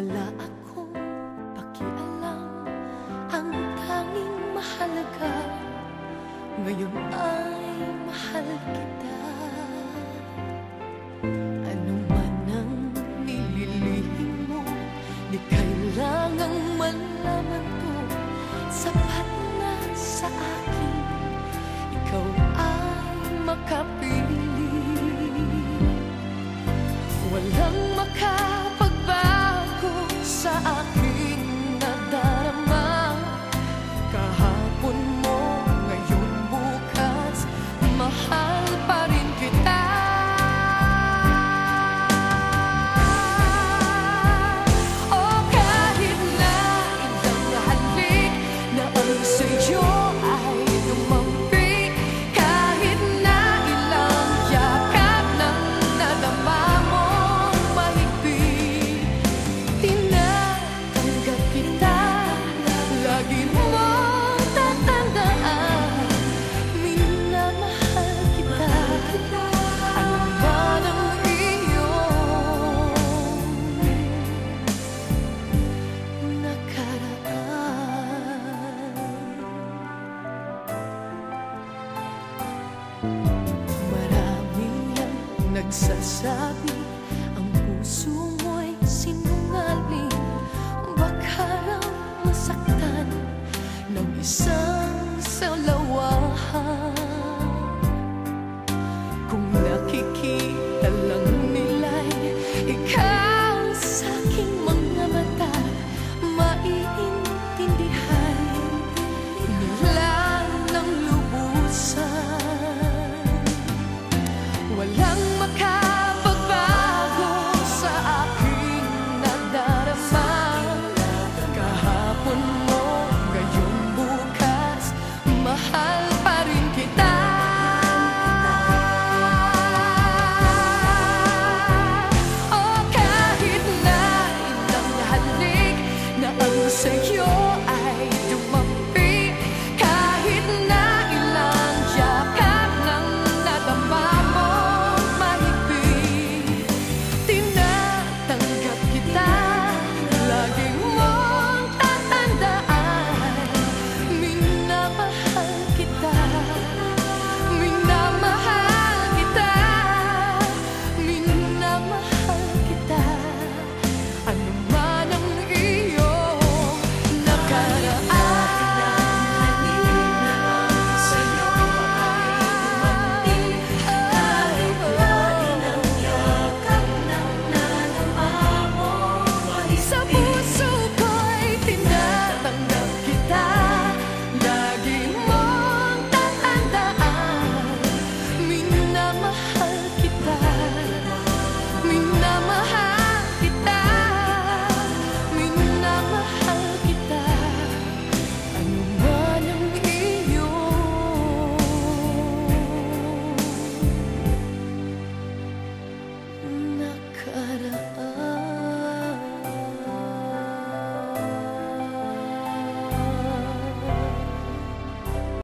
wala akong pakialam. Ang tanging mahalaga ngayon ay mahal kita. Ano man ang nililihim mo, di kailangang malaman to. Sapat na sa akin, ikaw ay makapili. Walang makapagbago sa aking nadarama. Kahapon mo, ngayon, bukas, mahal pa rin kita. O kahit na ilang halik na ang sa'yo ay lumampi, kahit na ilang yakap ng nadama mong mahigpit, tinatanggap kita. Lagi mong tatandaan, minamahal kita. Ano man ang iyong nakaraan. Marami ang nagsasabi ang puso mo'y sinungaling. Baka raw masaktan ng isang salamin.